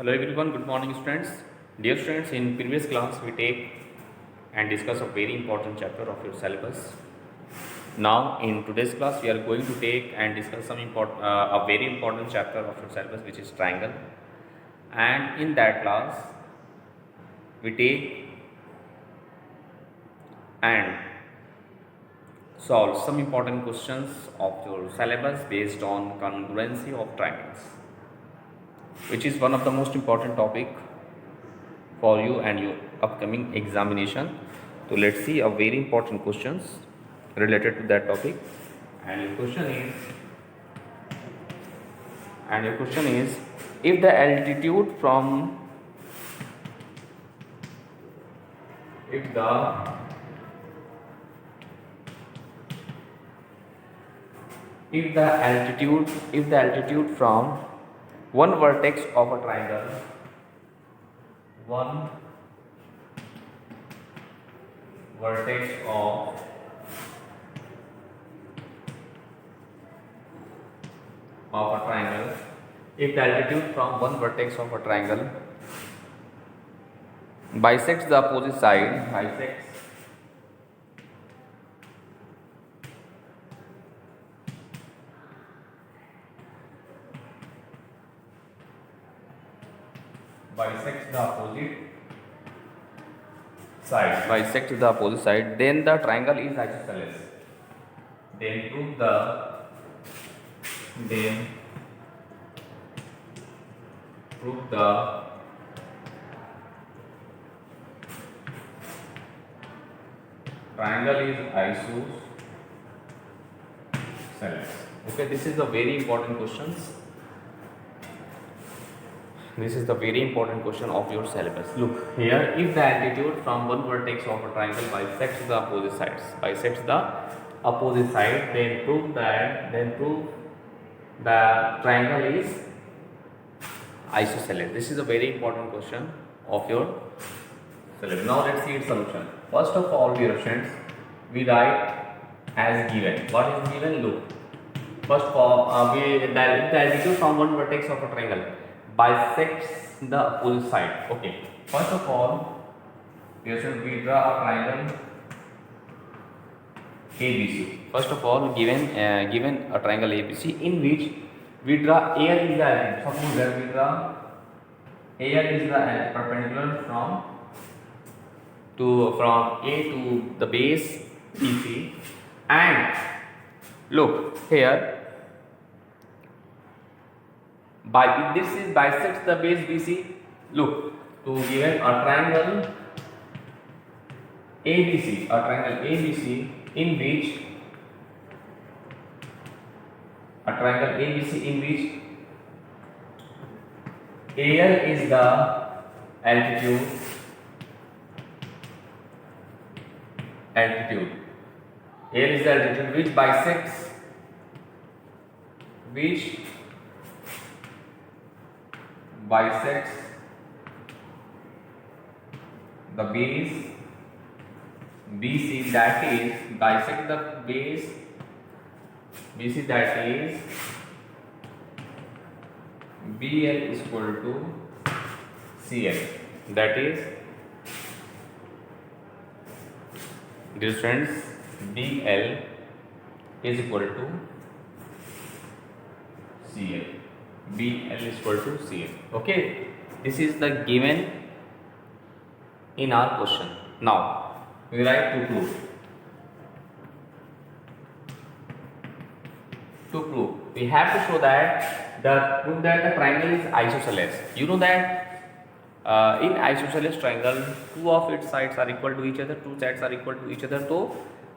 Hello everyone, good morning students. Dear students, in previous class we take and discuss a very important chapter of your syllabus. Now in today's class we are going to take and discuss a very important chapter of your syllabus, which is triangle. And in that class we take and solve some important questions of your syllabus based on congruency of triangles, which is one of the most important topic for you and your upcoming examination. So let's see a very important questions related to that topic. And your question is, if the altitude from if the altitude from one vertex of a triangle, one vertex of a triangle, if the altitude from one vertex of a triangle bisects the opposite side, bisects the opposite side, then the triangle is isosceles. Then prove the triangle is isosceles. Okay, this is the very important questions. This is the very important question of your syllabus. Look here, if the altitude from one vertex of a triangle bisects the opposite side, then prove the triangle is isosceles. This is a very important question of your syllabus. Now let's see its solution. First of all, dear students, we write as given. What is given? Look, first of all, if the altitude from one vertex of a triangle bisects the opposite side. Okay, first of all, we draw a triangle ABC. First of all, given a triangle ABC in which we draw AL is the element. Suppose that we draw AL is the perpendicular from A to the base BC, and look here, if this is bisects the base BC, look, to given a triangle ABC, in which AL is the altitude, AL is the altitude which bisects the base BC, that is bisect the base BC, that is BL is equal to CL, that is, dear friends, BL is equal to CL. BL is equal to CL. Okay, this is the given in our question. Now we write to prove. We have to show that the triangle is isosceles. You know that in isosceles triangle, two of its sides are equal to each other, So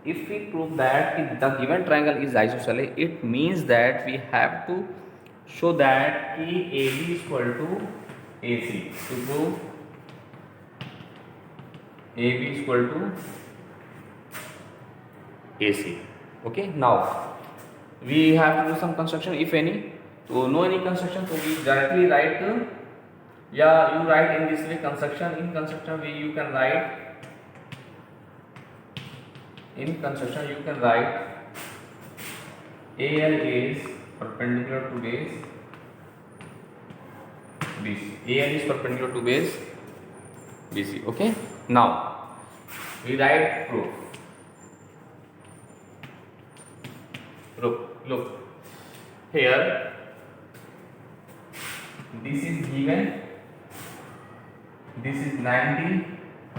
if we prove that if the given triangle is isosceles, it means that we have to show that AB is equal to AC. To prove AB is equal to AC. Okay, now we have to do some construction, if any. So no any construction, so we directly write you write in this way construction. In construction you can write AL is perpendicular to base BC. AL is perpendicular to base BC. Okay. Now we write proof. Look here. This is given. This is 90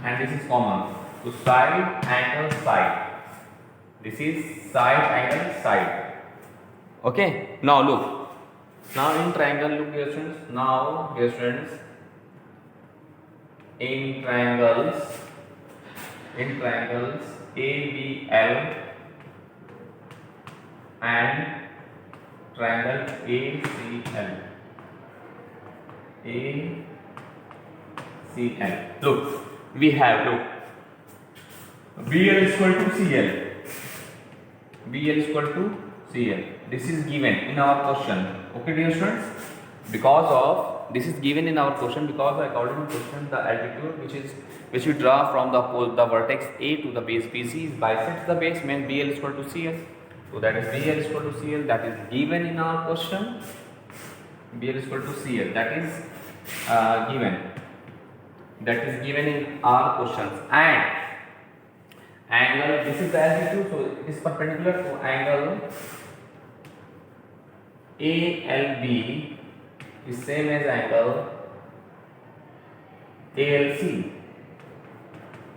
and this is common. So side angle side. This is side angle side. Okay. Now look. Now in triangle, look dear students. Now dear students, in triangles ABL and triangle ACL. Look, we have BL is equal to CL. BL is equal to CL. This is given in our question. Okay, dear students. Because of this is given in our question, because according to question the altitude which we draw from the vertex A to the base BC is bisects the base, means BL is equal to CL. So that is BL is equal to CL. That is given in our question. BL is equal to CL. That is given. That is given in our questions. And angle, this is the altitude, so it is perpendicular to angle ALB is same as angle ALC.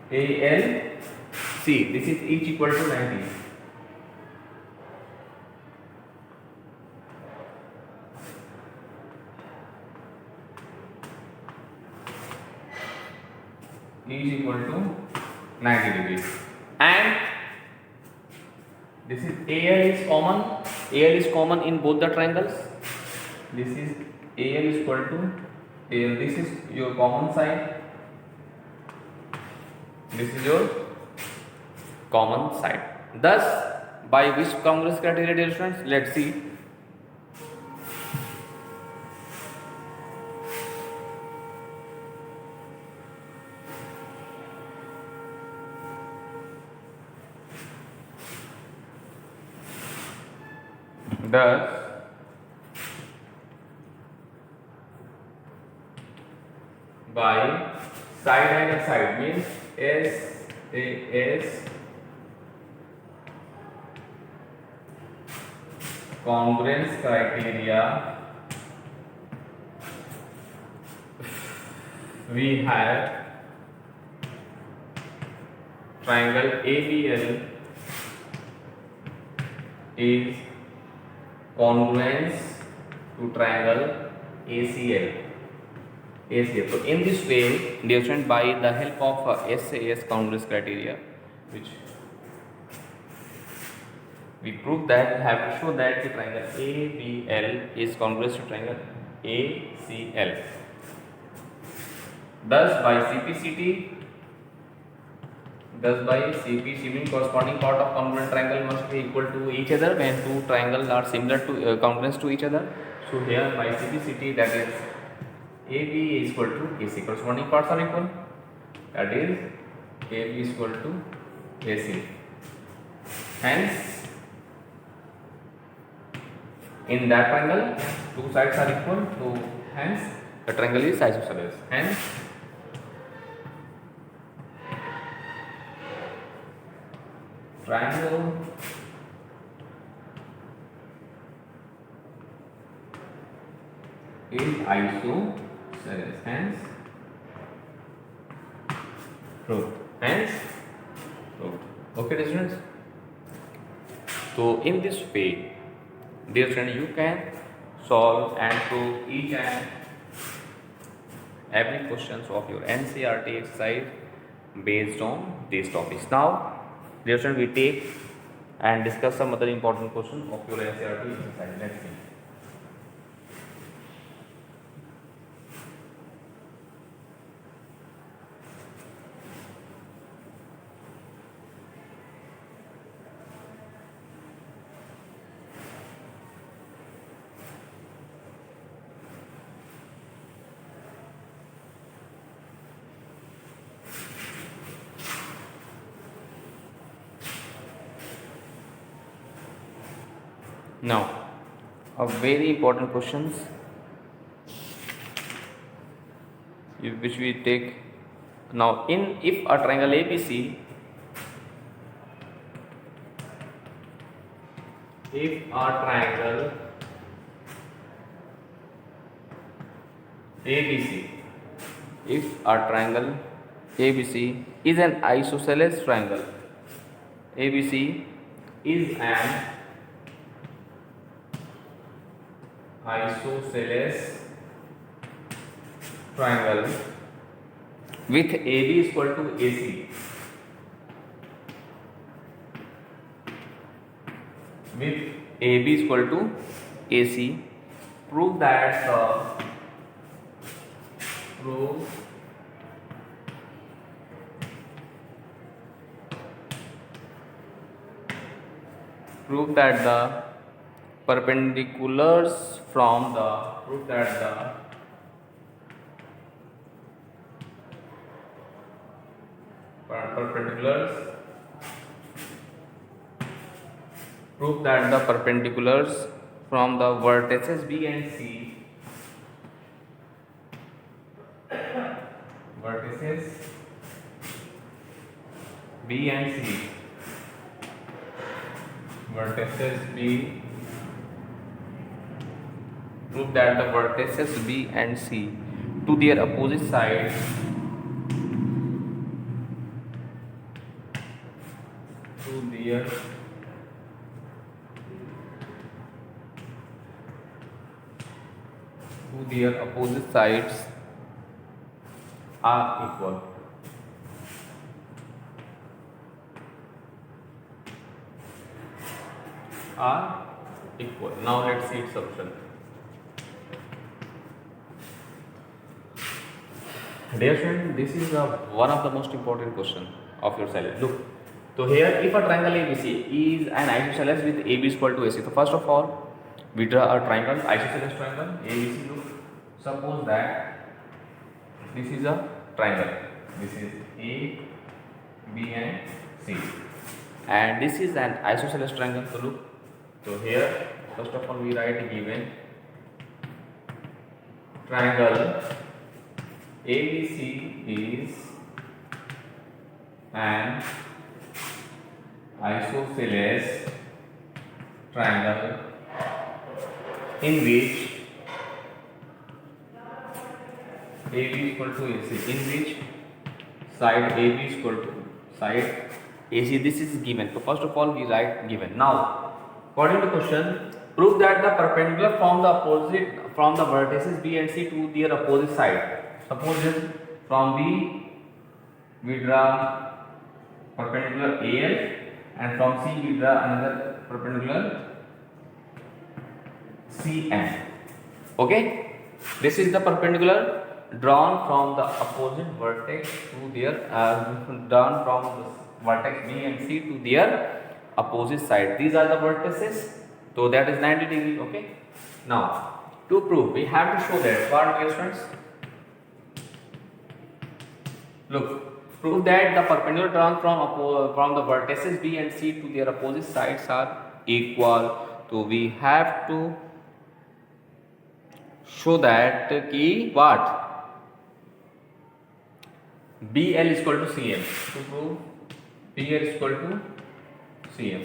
This is each equal to 90. Each equal to 90 degrees. And this is AL is common in both the triangles. This is AL is equal to AL. This is your common side. This is your common side. Thus, by which congruence criteria, dear students? Let's see. Thus, by side angle side means SAS congruence criteria, we have triangle ABL is congruence to triangle ACL. So in this way, dear student, by the help of SAS congruence criteria, which we prove that we have to show that the triangle ABL is congruous to triangle ACL. Thus by CPCT means corresponding part of congruent triangle must be equal to each other when two triangles are similar to congruence to each other. So here by CPCT, that is AB is equal to AC. Corresponding parts are equal. That is AB is equal to AC. Hence, in that triangle, two sides are equal. So hence, the triangle is isosceles. Hence, triangle is isosceles. Hence proved. Okay, dear students. So in this way, dear students, you can solve and prove each and every questions of your NCERT exercise based on these topics. Now, dear students, we take and discuss some other important questions of your NCERT exercise. Let's see. Now, a very important questions. which we take now. In if a triangle ABC, if a triangle ABC, if a triangle ABC is an isosceles triangle, ABC is an isosceles triangle with AB is equal to AC, with AB is equal to AC, prove that prove that the perpendiculars from the perpendiculars from the vertices B and C, vertices B and C, vertices B, prove that the vertices B and C to their opposite sides are equal. Now let's see its solution. Dear student, this is one of the most important question of your syllabus. Look, so here if a triangle ABC is an isosceles with AB is equal to AC, so first of all we draw a triangle, isosceles triangle ABC. Look, suppose that this is a triangle, this is A, B and C, and this is an isosceles triangle. So look, so here first of all we write given triangle ABC is an isosceles triangle in which AB is equal to AC, in which side AB is equal to side AC. This is given. So first of all we write given. Now according to question, prove that the perpendicular from the vertices B and C to their opposite side. Suppose this from B we draw perpendicular AL, and from C we draw another perpendicular CM. Okay, this is the perpendicular drawn from the opposite vertex to their drawn from the vertex B and C to their opposite side. These are the vertices, so that is 90 degree. Okay, now to prove we have to show that what, dear students? Look, prove that the perpendicular drawn from the vertices B and C to their opposite sides are equal. So we have to show that ki what? BL is equal to CM. To prove BL is equal to CM.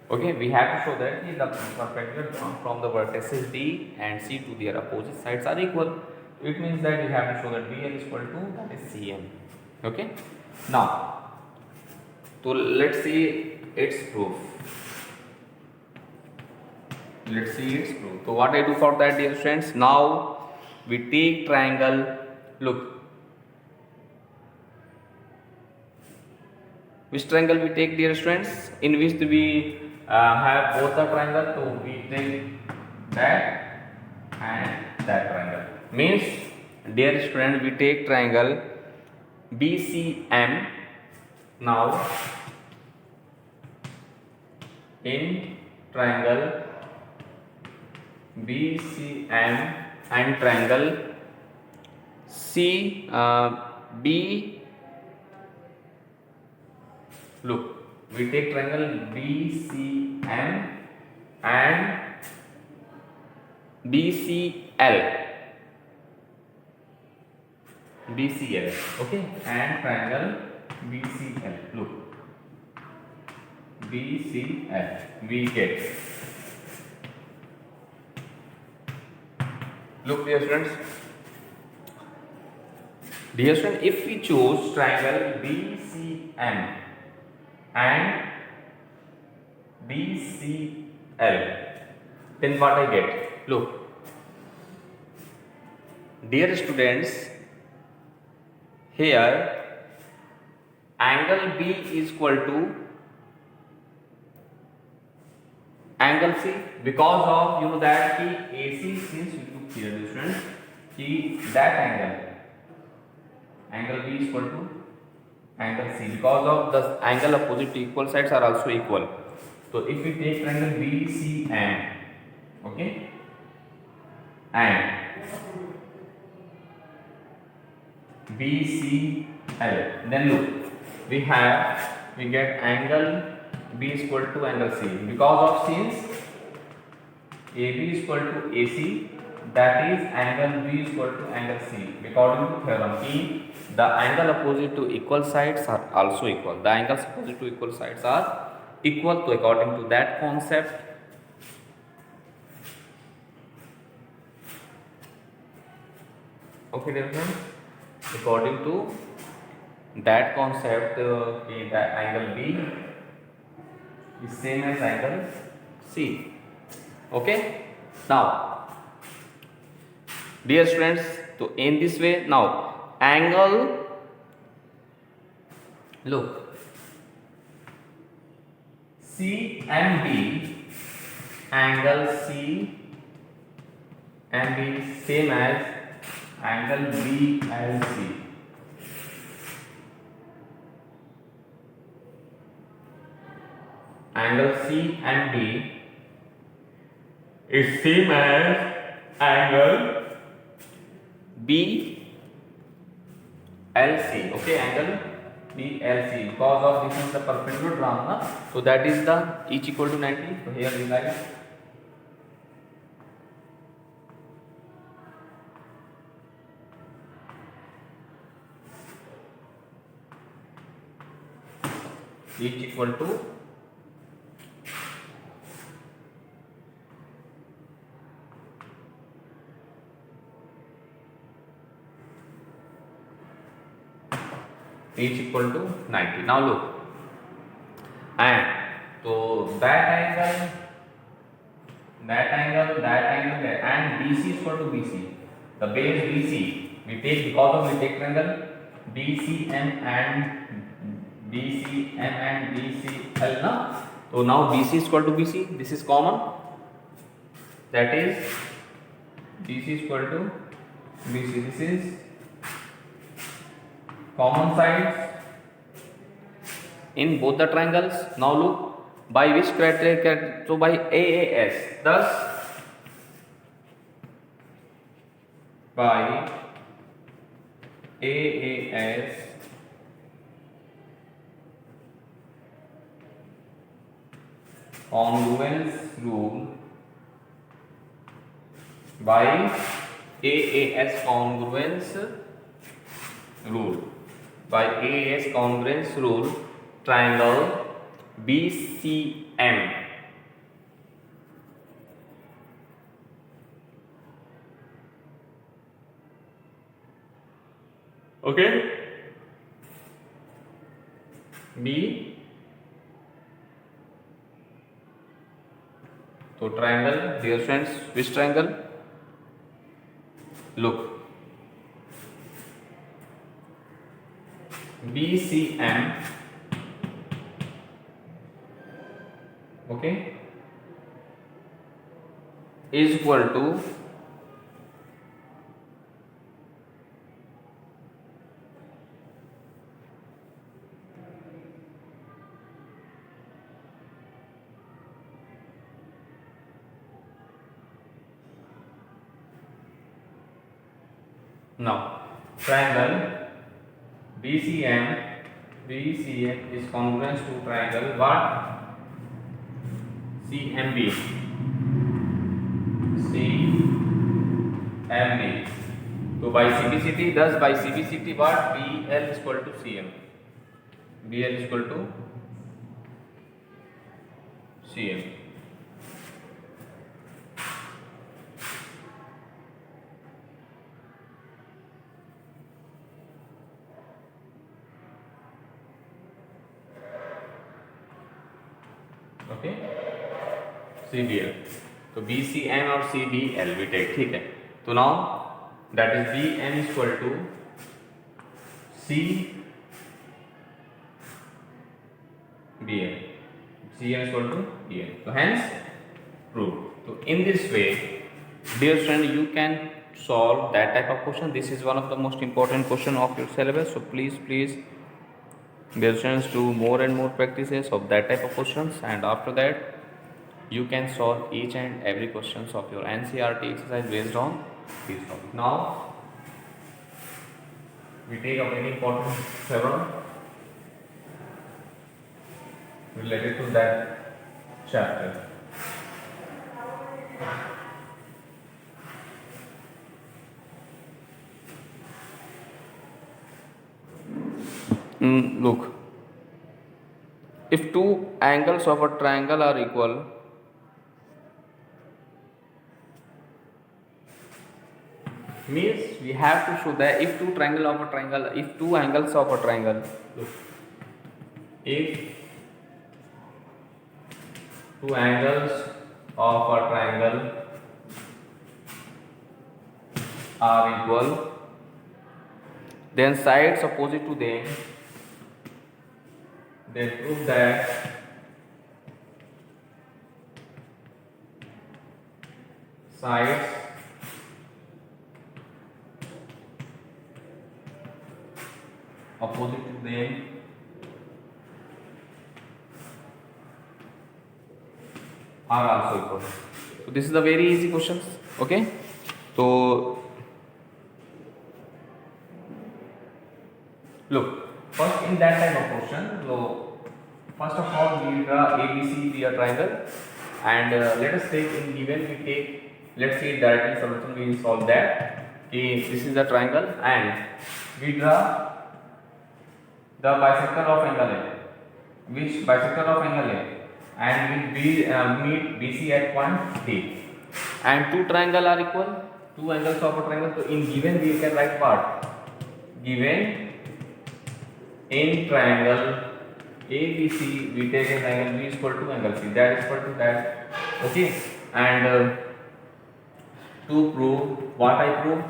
Okay, we have to show that the perpendicular drawn from the vertices B and C to their opposite sides are equal. It means that we have to show that BL is equal to, that is CM. Okay, now so let's see its proof. So what I do for that, dear friends? Now we take triangle. Look, which triangle we take, dear friends? In which we have both the triangle. So we take that and that triangle. Means, dear student, we take triangle BCM. Now in triangle BCM and triangle B. Look, we take triangle BCM and BCL. BCL, okay, and triangle BCL. Look, BCL, we get. Look, dear students. Dear student, if we choose triangle BCM and BCL, then what I get? Look, dear students, here angle B is equal to angle C, because of, you know, that ki AC, since we took here, dear students, ki that angle B is equal to angle C, because of the angle opposite to equal sides are also equal. So if we take triangle BCM, okay, and BCL, then look, we get angle B is equal to angle C, because of, since AB is equal to AC, that is angle B is equal to angle C, according to theorem ki the angle opposite to equal sides are also equal. The angles opposite to equal sides are equal, to according to that concept. Okay, dear friends, according to that concept, the angle B is same as angle C. Okay, now dear students, so in this way, now angle, look, C and B, angle C and B same as angle B and C. Angle C and B is same as angle BLC. Okay, angle BLC, because of this is the perpendicular drawn, so that is the each equal to 90. So here we write each equal to each equal to 90. Now look, and so that angle, and BC is equal to BC. The base BC we take, because of we take triangle BCM and BCL now. So now BC is equal to BC. This is common. That is BC is equal to BC. This is common sides in both the triangles. Now look, by which criteria? So by AAS. Thus, by AAS, congruence rule, by AAS congruence rule, by AAS congruence rule, triangle BCM okay, B, so triangle, dear friends, which triangle? Look, BCM, okay, is equal to now triangle BCM is congruent to triangle what? CMB. तो by CBCT, thus by CBCT what? BL is equal to CM. BL is equal to CM. Okay, CBL. तो BCM और CBL we take, ठीक है. तो now that is BM is equal to CBL. CM is equal to BL. So hence prove. So in this way, dear friend, you can solve that type of question. This is one of the most important question of your syllabus. So please, dear friends, do more and more practices of that type of questions, and after that you can solve each and every questions of your NCERT exercise based on this topic. Now we take a very important several related to that chapter. Look, if two angles of a triangle are equal, means we have to show that if two angles of a triangle, if two angles of a triangle, look, if two angles of a triangle are equal, then sides opposite to them, then prove that sides opposite to them are also equal. So this is a very easy questions. Okay, so look, first in that type of question, so first of all we draw ABC be a triangle, and let us take in given we take, let's say directly solution we solve that. Okay, this is the triangle and we draw the bisector of angle A. Which bisector of angle A? And we meet BC at point D. And two triangle are equal. Two angles of a triangle. So in given we can write what? Given in triangle ABC we take an angle B is equal to angle C. That is equal to that. Okay. And to prove what I prove,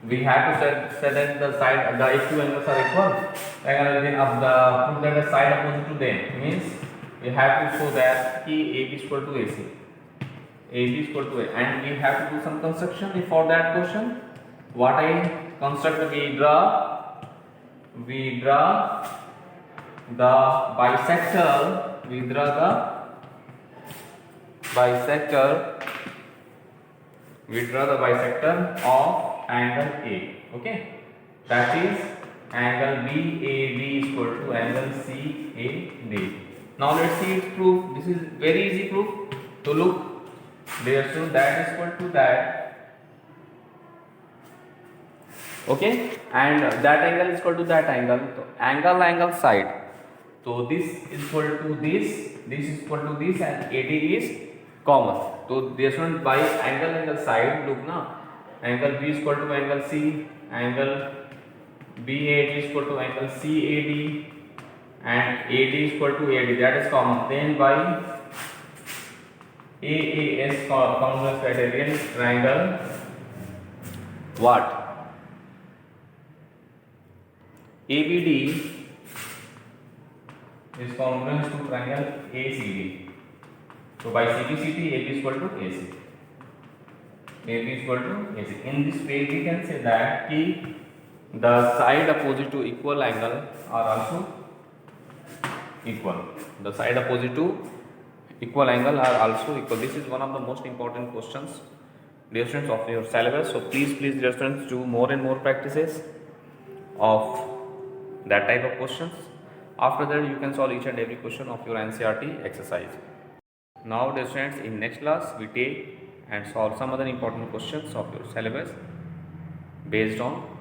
we have to set that the side, the if two angles are equal, then of the prove that the side opposite to them means we have to show that AB is equal to AC. AB is equal to A, and we have to do some construction for that question. What I construct, we draw the bisector. We draw the bisector of angle A. Okay, that is angle BAD is equal to angle CAD. Now let's see its proof. This is very easy proof. So look, there, so that is equal to that. Okay, and that angle is equal to that angle. So angle side. So this is equal to this is equal to this, and AD is common. So this one by angle side, look now, angle B is equal to angle C, angle BAD is equal to angle CAD, and AD is equal to AD, that is common. Then by AAS congruence criterion triangle, what? ABD is congruence to triangle ACD. So by CBCT, AB is equal to AC. AB is equal to AC. In this way, we can say that the side opposite to equal angle are also equal. The side opposite to equal angle are also equal. This is one of the most important questions, dear students, of your syllabus. So please, dear students, do more and more practices of that type of questions. After that, you can solve each and every question of your NCERT exercise. Now, dear students, in next class we take and solve some other important questions of your syllabus. based on